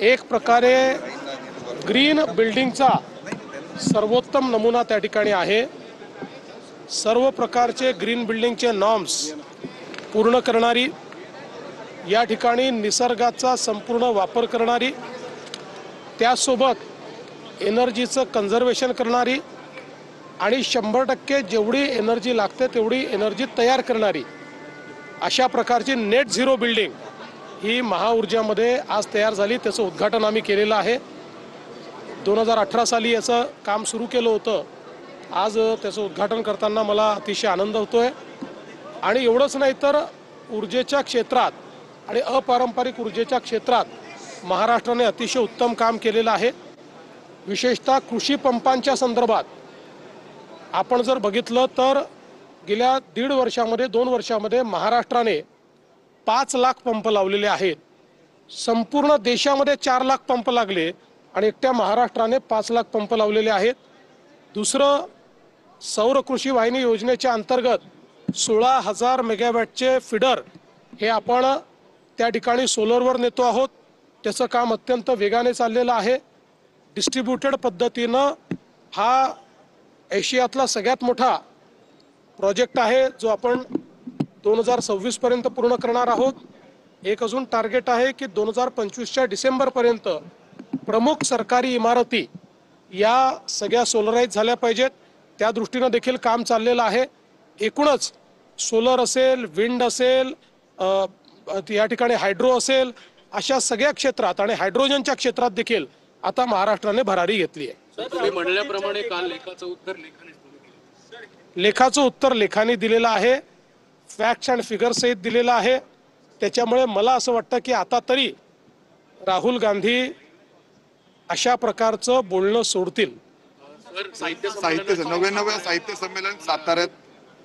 एक प्रकारे ग्रीन बिल्डिंगचा सर्वोत्तम नमुना त्या ठिकाणी आहे। सर्व प्रकारचे ग्रीन बिल्डिंगचे नॉर्म्स पूर्ण करणारी, या ठिकाणी निसर्गाचा संपूर्ण वापर करणारी, त्यासोबत एनर्जीचं कन्झर्वेशन करणारी आणि 100% जेवढी एनर्जी लागते तेवढी एनर्जी तयार करणारी अशा प्रकारची नेट झिरो बिल्डिंग ही महाऊर्जामध्ये आज तयार झाली। त्याचं उद्घाटन आम्ही केलेलं आहे। 2018 साली याचं काम सुरू केलं होतं। आज त्याचं उद्घाटन करताना मला अतिशय आनंद होतोय। आणि एवढंच नाही तर ऊर्जेच्या क्षेत्रात आणि अपारंपरिक ऊर्जेच्या क्षेत्रात महाराष्ट्राने अतिशय उत्तम काम केलेलं आहे। विशेषतः कृषी पंपांच्या संदर्भात आपण जर बघितलं तर गेल्या 1.5 वर्षामध्ये 2 वर्षामध्ये महाराष्ट्राने 5 लाख पंप लावलेले आहेत। संपूर्ण देशामध्ये 4 लाख पंप लागले आणि एकट्या महाराष्ट्राने 5 लाख पंप लावलेले आहेत। दुसरं, सौर कृषी वाहिनी योजनेच्या अंतर्गत 16,000 मेगावॅटचे फीडर हे आपण त्या ठिकाणी सोलरवर नेतो आहोत। त्याचं काम अत्यंत वेगाने चाललेलं आहे। डिस्ट्रीब्युटेड पद्धतीनं हा एशियातला सगळ्यात मोठा प्रोजेक्ट आहे जो आपण 2026 पर्यंत पूर्ण करणार आहोत। एक अजून टार्गेट आहे की 2025च्या डिसेंबर पर्यंत प्रमुख सरकारी इमारती या सगळ्या सोलराइज झाल्या पाहिजेत। त्या दृष्टीने देखील काम चाललेलं आहे। एकूणच सोलर असेल, विंड असेल, या ठिकाणी हायड्रो असेल, अशा सगळ्या क्षेत्रात आणि हायड्रोजनच्या क्षेत्रात देखील आता महाराष्ट्राने भरारी घेतली आहे। तुम्ही म्हणल्याप्रमाणे काल लेखाचं उत्तर लेखाने दिलेलं आहे। फॅक्ट्स अँड फिगर्स सहित दिलेलं आहे। त्याच्यामुळे मला असं वाटतं की आता तरी राहुल गांधी अशा प्रकारचं बोलणं सोडतील। साहित्य 99व्या साहित्य संमेलन साताऱ्यात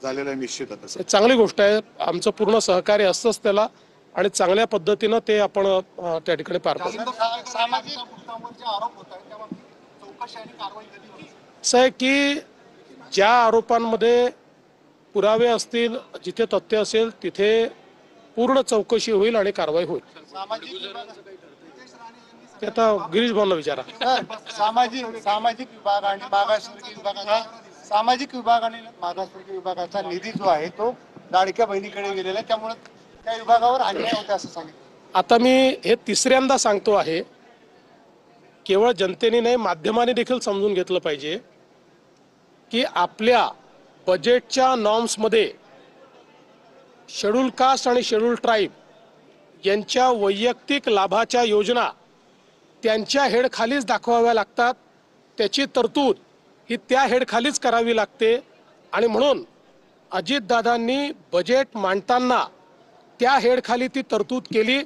झालेलं आहे निश्चित। आता चांगली गोष्ट आहे। आमचं पूर्ण सहकार्य असतंच त्याला आणि चांगल्या पद्धतीनं ते आपण त्या ठिकाणी पार पाडू। असं आहे की ज्या आरोपांमध्ये पुरावे असतील, जिथे तथ्य असेल तिथे पूर्ण चौकशी होईल आणि कारवाई होईल। ते आता गिरीश भाऊंना विचारा। सामाजिक विभाग आणि मागासवर्गीय विभागाचा निधी जो आहे तो लाडक्या बहिणीकडे गेलेला आहे, त्यामुळे त्या विभागावर अन्याय होता असं सांगितलं। आता मी हे तिसऱ्यांदा सांगतो आहे, केवळ जनतेने नाही माध्यमाने देखील समजून घेतलं पाहिजे की आपल्या बजेटच्या नॉर्म्समध्ये शेड्यूल कास्ट आणि शेड्यूल ट्राईब यांच्या वैयक्तिक लाभाच्या योजना त्यांच्या हेडखालीच दाखवाव्या लागतात। त्याची तरतूद ही त्या हेडखालीच करावी लागते आणि म्हणून अजितदादांनी बजेट मांडताना त्या हेडखाली ती तरतूद केली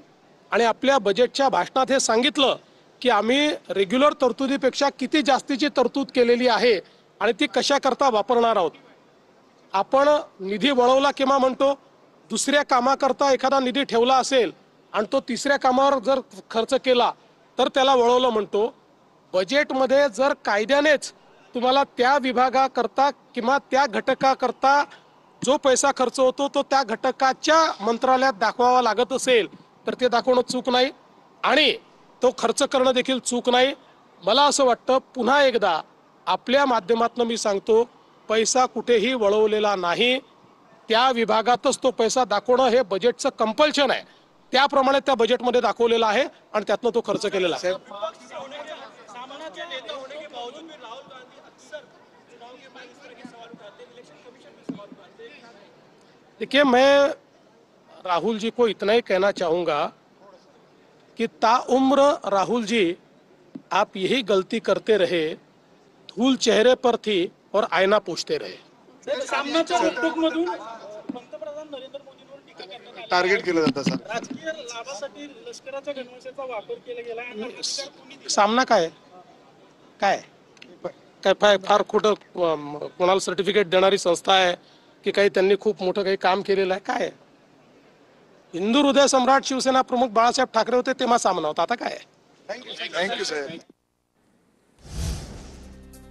आणि आपल्या बजेटच्या भाषणात हे सांगितलं की आम्ही रेग्युलर तरतुदीपेक्षा किती जास्तीची तरतूद केलेली आहे आणि ती कशा करता वापरणार आहोत। आपण निधी वळवला किंवा म्हणतो दुसऱ्या कामाकरता एखादा निधी ठेवला असेल आणि तो तिसऱ्या कामावर जर खर्च केला तर त्याला वळवलं म्हणतो। बजेटमध्ये जर कायद्यानेच तुम्हाला त्या विभागाकरता किंवा त्या घटकाकरता जो पैसा खर्च होतो तो त्या घटकाच्या मंत्रालयात दाखवावा लागत असेल तर ते दाखवणं चूक नाही आणि तो खर्च करणं देखील चूक नाही। मला असं वाटतं पुन्हा एकदा आपल्या माध्यमातून मी सांगतो, पैसा कुठेही वळवलेला नाही। त्या विभागातच तो पैसा दाखवणं हे बजेटचं कंपल्शन आहे। त्याप्रमाणे त्या बजेटमध्ये दाखवलेलं आहे आणि त्यातनं तो खर्च केलेला आहे। देखिए, मैं राहुल जी को इतना ही कहना चाहूँगा कि ताउम्र राहुल जी आप यही गलती करते रहे, धूल चेहरे पर थी और आईना पूछते रहे। टार्गेट केलं जातं सर। राजकीय लाभासाठी लष्कराच्या गणवेशाचा वापर केला गेला। सामना काय काय काय फार खोटं कोणाला सर्टिफिकेट देणारी संस्था आहे की काही त्यांनी खूप मोठं काही काम केलेलं आहे काय? हिंदू हृदय सम्राट शिवसेना प्रमुख बाळासाहेब ठाकरे होते तेव्हा सामना होता, आता काय? Thank you sir.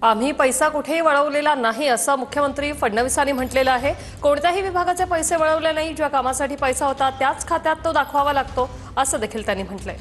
आम्ही पैसा कुठेही वळवलेला नाही असं मुख्यमंत्री फडणवीसांनी म्हटलेलं आहे। कोणत्याही विभागाचे पैसे वळवले नाही, ज्या कामासाठी पैसा होता त्याच खात्यात तो दाखवावा लागतो असं देखील त्यांनी म्हटलंय।